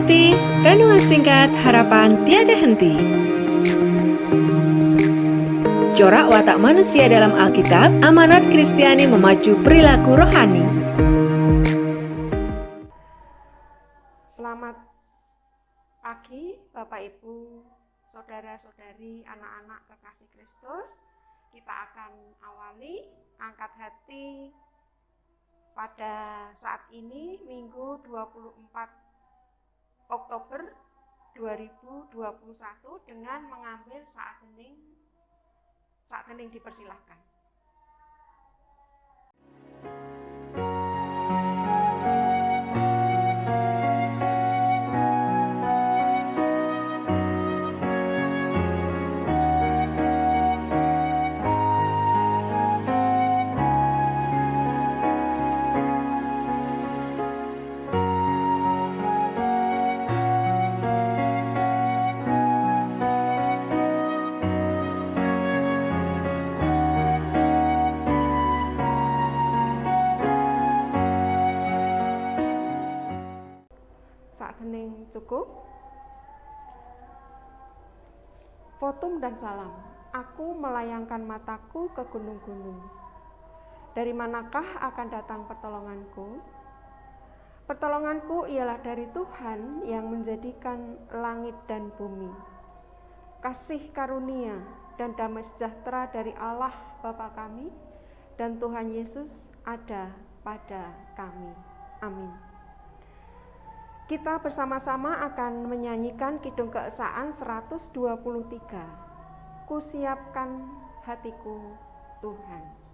Ikuti renungan singkat harapan tiada henti. Corak watak manusia dalam Alkitab, amanat Kristiani memacu perilaku rohani. Selamat pagi Bapak Ibu, saudara-saudari, anak-anak kekasih Kristus. Kita akan awali angkat hati pada saat ini Minggu 24 Oktober 2021 dengan mengambil saat hening. Saat hening dipersilahkan. Saat hening cukup. Fotum dan salam. Aku melayangkan mataku ke gunung-gunung. Dari manakah akan datang pertolonganku? Pertolonganku ialah dari Tuhan yang menjadikan langit dan bumi. Kasih karunia dan damai sejahtera dari Allah Bapa kami dan Tuhan Yesus ada pada kami. Amin. Kita bersama-sama akan menyanyikan Kidung Keesaan 123. Kusiapkan hatiku Tuhan.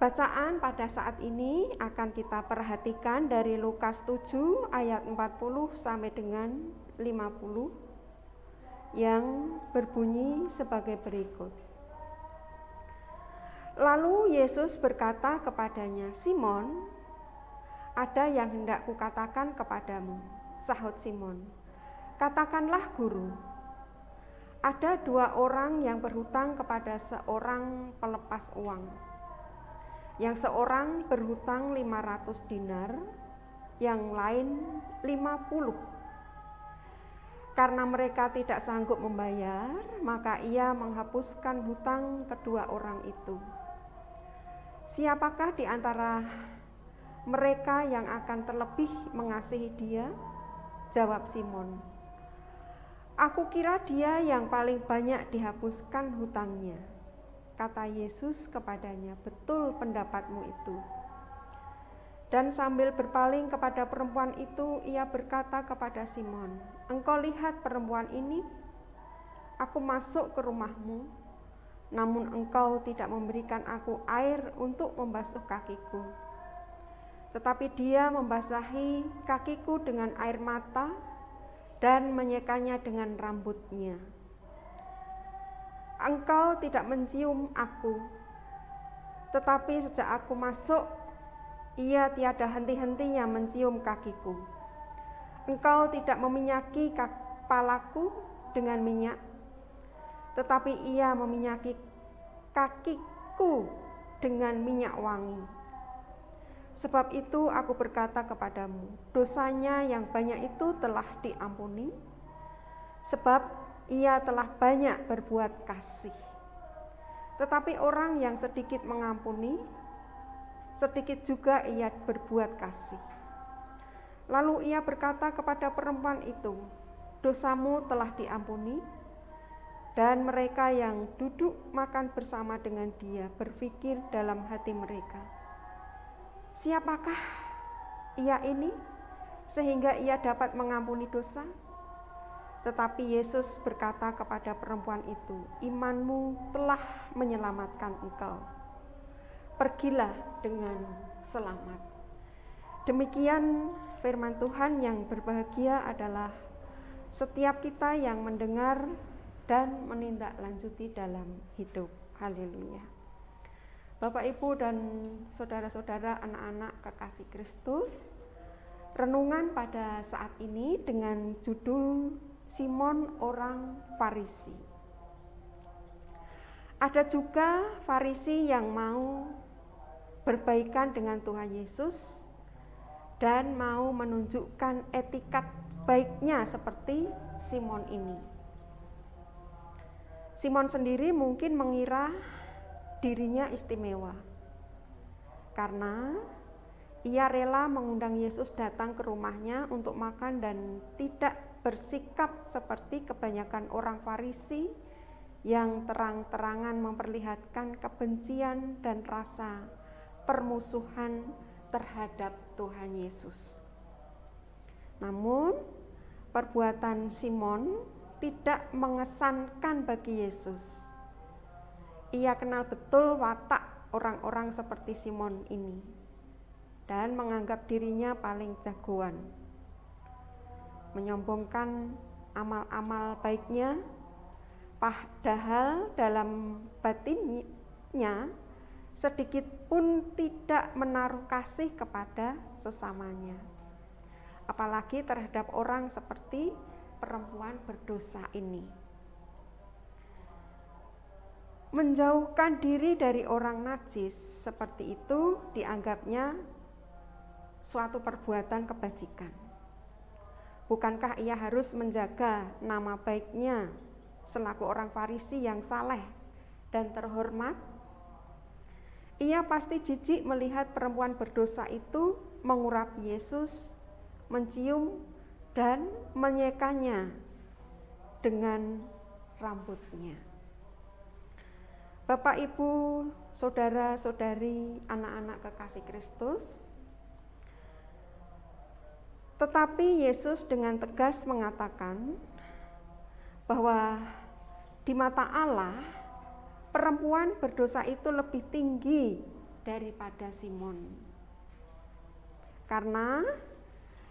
Bacaan pada saat ini akan kita perhatikan dari Lukas 7 ayat 40 sampai dengan 50 yang berbunyi sebagai berikut. Lalu Yesus berkata kepadanya, "Simon, ada yang hendak kukatakan kepadamu." Sahut Simon, "Katakanlah, Guru." Ada 2 orang yang berhutang kepada seorang pelepas uang. Yang seorang berhutang 500 dinar, yang lain 50. Karena mereka tidak sanggup membayar, maka ia menghapuskan hutang kedua orang itu. Siapakah di antara mereka yang akan terlebih mengasihi dia? Jawab Simon. Aku kira dia yang paling banyak dihapuskan hutangnya. Kata Yesus kepadanya, betul pendapatmu itu. Dan sambil berpaling kepada perempuan itu, ia berkata kepada Simon, engkau lihat perempuan ini? Aku masuk ke rumahmu, namun engkau tidak memberikan aku air untuk membasuh kakiku. Tetapi dia membasahi kakiku dengan air mata dan menyekanya dengan rambutnya. Engkau tidak mencium aku, tetapi sejak aku masuk, ia tiada henti-hentinya mencium kakiku. Engkau tidak meminyaki kepalaku dengan minyak, tetapi ia meminyaki kakiku dengan minyak wangi. Sebab itu aku berkata kepadamu, dosanya yang banyak itu telah diampuni, sebab ia telah banyak berbuat kasih. Tetapi orang yang sedikit mengampuni, sedikit juga ia berbuat kasih. Lalu ia berkata kepada perempuan itu, dosamu telah diampuni. Dan mereka yang duduk makan bersama dengan dia berpikir dalam hati mereka, siapakah ia ini sehingga ia dapat mengampuni dosa? Tetapi Yesus berkata kepada perempuan itu, imanmu telah menyelamatkan engkau. Pergilah dengan selamat. Demikian firman Tuhan. Yang berbahagia adalah setiap kita yang mendengar dan menindaklanjuti dalam hidup. Haleluya. Bapak, Ibu, dan saudara-saudara, anak-anak kekasih Kristus, renungan pada saat ini dengan judul Simon orang Farisi. Ada juga Farisi yang mau berbaikan dengan Tuhan Yesus dan mau menunjukkan etikat baiknya seperti Simon ini. Simon sendiri mungkin mengira dirinya istimewa karena ia rela mengundang Yesus datang ke rumahnya untuk makan dan tidak bersikap seperti kebanyakan orang Farisi yang terang-terangan memperlihatkan kebencian dan rasa permusuhan terhadap Tuhan Yesus. Namun, perbuatan Simon tidak mengesankan bagi Yesus. Ia kenal betul watak orang-orang seperti Simon ini dan menganggap dirinya paling jagoan, menyombongkan amal-amal baiknya, padahal dalam batinnya sedikit pun tidak menaruh kasih kepada sesamanya, apalagi terhadap orang seperti perempuan berdosa ini. Menjauhkan diri dari orang najis seperti itu dianggapnya suatu perbuatan kebajikan. Bukankah ia harus menjaga nama baiknya selaku orang Farisi yang saleh dan terhormat? Ia pasti jijik melihat perempuan berdosa itu mengurapi Yesus, mencium dan menyekanya dengan rambutnya. Bapak, Ibu, saudara-saudari, anak-anak kekasih Kristus, tetapi Yesus dengan tegas mengatakan bahwa di mata Allah perempuan berdosa itu lebih tinggi daripada Simon. Karena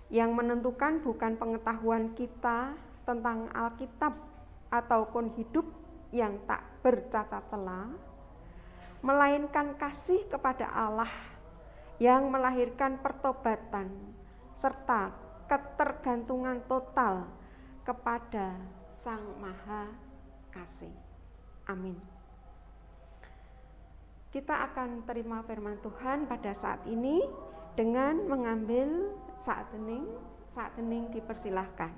yang menentukan bukan pengetahuan kita tentang Alkitab ataupun hidup yang tak bercacat celah, melainkan kasih kepada Allah yang melahirkan pertobatan serta ketergantungan total kepada Sang Maha Kasih. Amin. Kita akan terima firman Tuhan pada saat ini dengan mengambil saat hening dipersilahkan.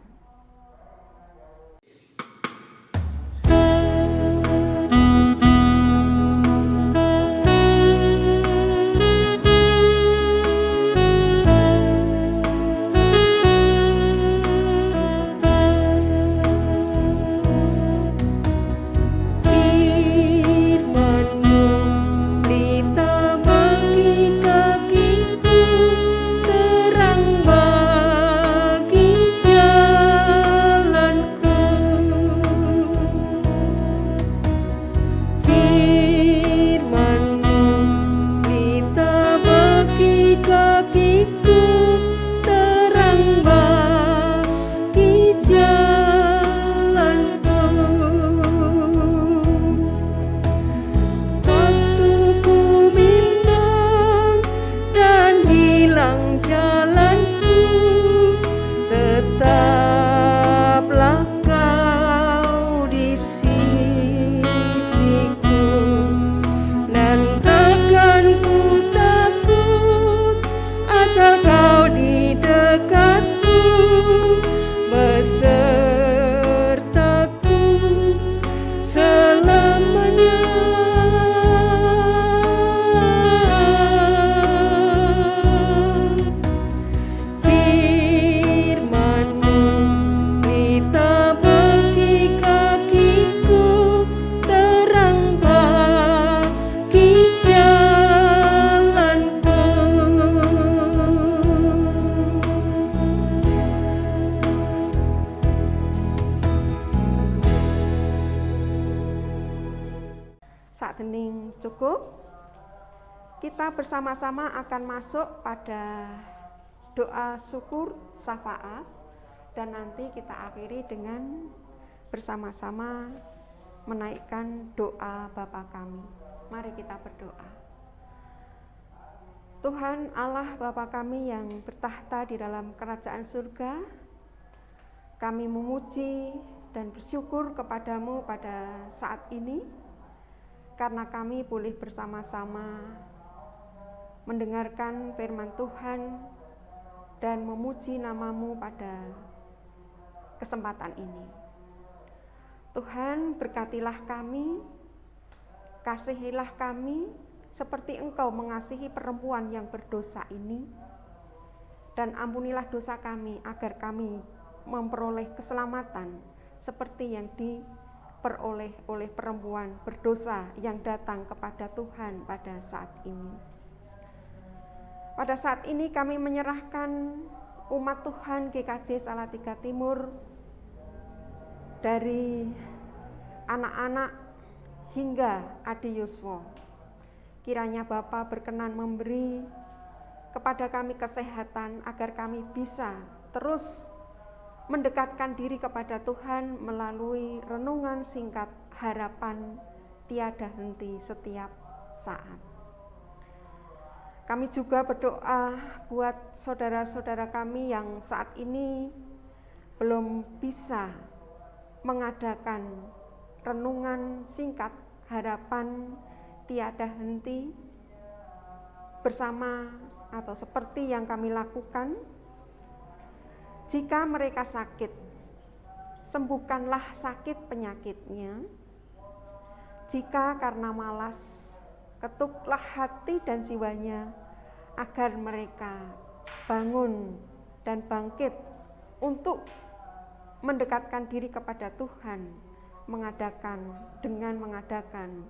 kita bersama-sama akan masuk pada doa syukur syafaat, dan nanti kita akhiri dengan bersama-sama menaikkan doa Bapa kami. Mari kita berdoa. Tuhan Allah Bapa kami yang bertahta di dalam kerajaan surga, kami memuji dan bersyukur kepadamu pada saat ini, karena kami boleh bersama-sama mendengarkan firman Tuhan dan memuji namamu pada kesempatan ini. Tuhan, berkatilah kami, kasihilah kami seperti Engkau mengasihi perempuan yang berdosa ini, dan ampunilah dosa kami agar kami memperoleh keselamatan seperti yang diperoleh oleh perempuan berdosa yang datang kepada Tuhan pada saat ini. Pada saat ini kami menyerahkan umat Tuhan GKJ Salatiga Timur, dari anak-anak hingga Adi Yuswo. Kiranya Bapa berkenan memberi kepada kami kesehatan agar kami bisa terus mendekatkan diri kepada Tuhan melalui renungan singkat harapan tiada henti setiap saat. Kami juga berdoa buat saudara-saudara kami yang saat ini belum bisa mengadakan renungan singkat harapan tiada henti bersama atau seperti yang kami lakukan. Jika mereka sakit, sembuhkanlah sakit penyakitnya. Jika karena malas, ketuklah hati dan jiwanya agar mereka bangun dan bangkit untuk mendekatkan diri kepada Tuhan dengan mengadakan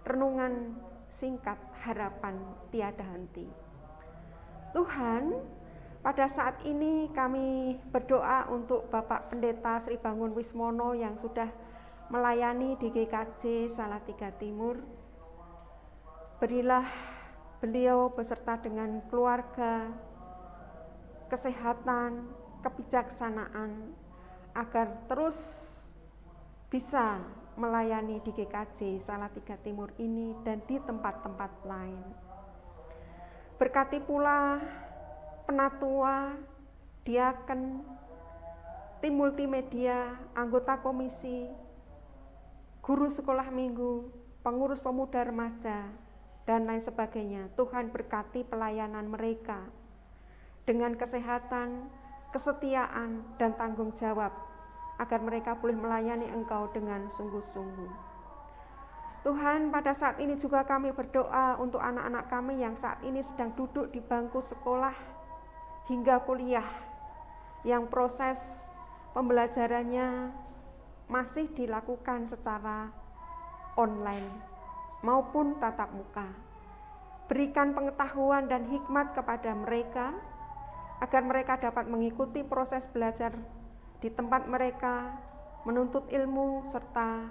renungan singkat harapan tiada henti. Tuhan, pada saat ini kami berdoa untuk Bapak Pendeta Sri Bangun Wismono yang sudah melayani di GKJ Salatiga Timur. Berilah beliau beserta dengan keluarga kesehatan, kebijaksanaan, agar terus bisa melayani di GKJ Salatiga Timur ini dan di tempat-tempat lain. Berkati pula penatua, diaken, tim multimedia, anggota komisi, guru sekolah minggu, pengurus pemuda remaja, dan lain sebagainya. Tuhan berkati pelayanan mereka dengan kesehatan, kesetiaan, dan tanggung jawab, agar mereka boleh melayani Engkau dengan sungguh-sungguh. Tuhan, pada saat ini juga kami berdoa untuk anak-anak kami yang saat ini sedang duduk di bangku sekolah hingga kuliah, yang proses pembelajarannya masih dilakukan secara online maupun tatap muka. Berikan pengetahuan dan hikmat kepada mereka, agar mereka dapat mengikuti proses belajar di tempat mereka, menuntut ilmu, serta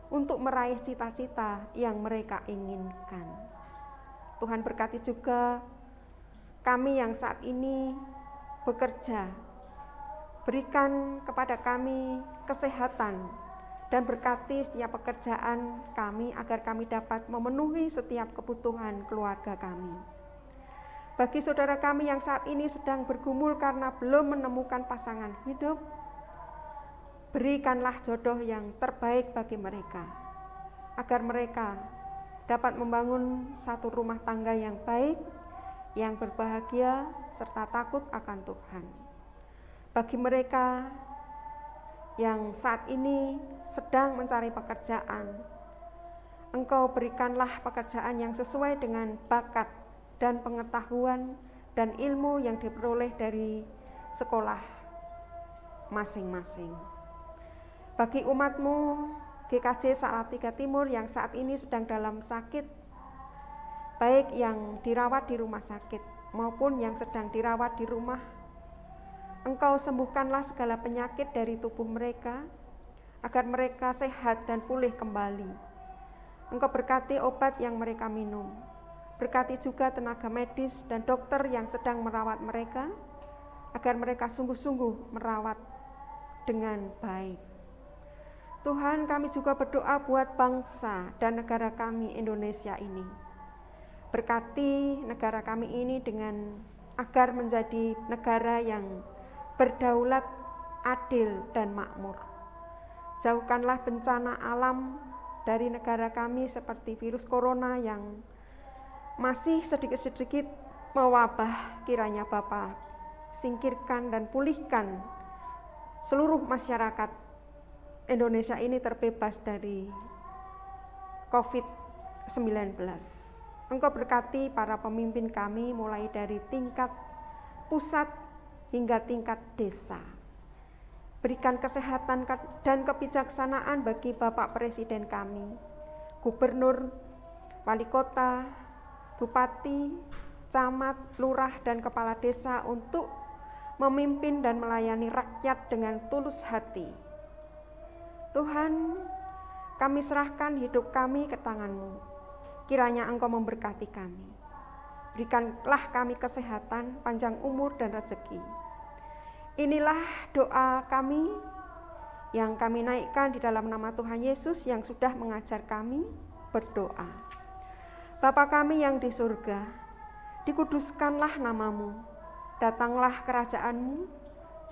untuk meraih cita-cita yang mereka inginkan. Tuhan berkati juga kami yang saat ini bekerja. Berikan kepada kami kesehatan dan berkati setiap pekerjaan kami agar kami dapat memenuhi setiap kebutuhan keluarga kami. Bagi saudara kami yang saat ini sedang bergumul karena belum menemukan pasangan hidup, berikanlah jodoh yang terbaik bagi mereka, agar mereka dapat membangun satu rumah tangga yang baik, yang berbahagia, serta takut akan Tuhan. Bagi mereka yang saat ini sedang mencari pekerjaan, Engkau berikanlah pekerjaan yang sesuai dengan bakat dan pengetahuan dan ilmu yang diperoleh dari sekolah masing-masing. Bagi umat-Mu GKJ Salatiga Timur yang saat ini sedang dalam sakit, baik yang dirawat di rumah sakit maupun yang sedang dirawat di rumah, Engkau sembuhkanlah segala penyakit dari tubuh mereka, agar mereka sehat dan pulih kembali. Engkau berkati obat yang mereka minum, Berkati juga tenaga medis dan dokter yang sedang merawat mereka, agar mereka sungguh-sungguh merawat dengan baik. Tuhan, kami juga berdoa buat bangsa dan negara kami Indonesia ini. Berkati negara kami ini dengan agar menjadi negara yang berdaulat, adil, dan makmur. Jauhkanlah bencana alam dari negara kami seperti virus corona yang masih sedikit-sedikit mewabah. Kiranya Bapa singkirkan dan pulihkan seluruh masyarakat Indonesia ini terbebas dari COVID-19. Engkau berkati para pemimpin kami mulai dari tingkat pusat hingga tingkat desa. Berikan kesehatan dan kebijaksanaan bagi Bapak Presiden kami, Gubernur, Wali Kota, Bupati, Camat, Lurah, dan Kepala Desa untuk memimpin dan melayani rakyat dengan tulus hati. Tuhan, kami serahkan hidup kami ke tangan-Mu. Kiranya Engkau memberkati kami. Berikanlah kami kesehatan, panjang umur, dan rezeki. Inilah doa kami yang kami naikkan di dalam nama Tuhan Yesus yang sudah mengajar kami berdoa. Bapa kami yang di surga, dikuduskanlah nama-Mu, datanglah kerajaan-Mu,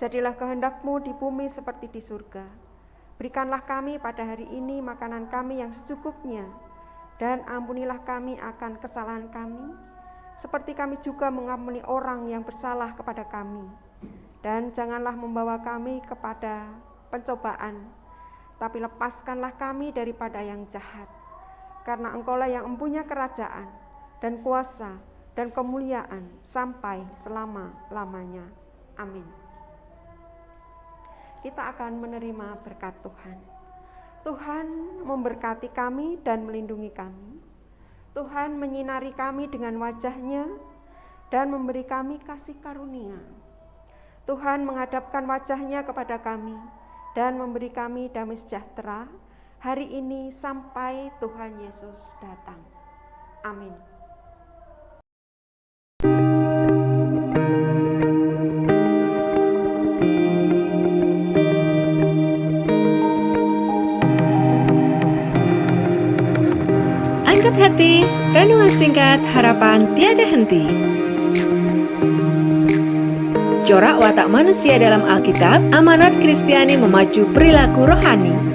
jadilah kehendak-Mu di bumi seperti di surga. Berikanlah kami pada hari ini makanan kami yang secukupnya, dan ampunilah kami akan kesalahan kami, seperti kami juga mengampuni orang yang bersalah kepada kami. Dan janganlah membawa kami kepada pencobaan, tapi lepaskanlah kami daripada yang jahat. Karena Engkaulah yang mempunyai kerajaan dan kuasa dan kemuliaan sampai selama-lamanya. Amin. Kita akan menerima berkat Tuhan. Tuhan memberkati kami dan melindungi kami. Tuhan menyinari kami dengan wajah-Nya dan memberi kami kasih karunia. Tuhan menghadapkan wajah-Nya kepada kami dan memberi kami damai sejahtera hari ini sampai Tuhan Yesus datang. Amin. Angkat hati, renungan singkat harapan tiada henti. Corak watak manusia dalam Alkitab, amanat Kristiani memacu perilaku rohani.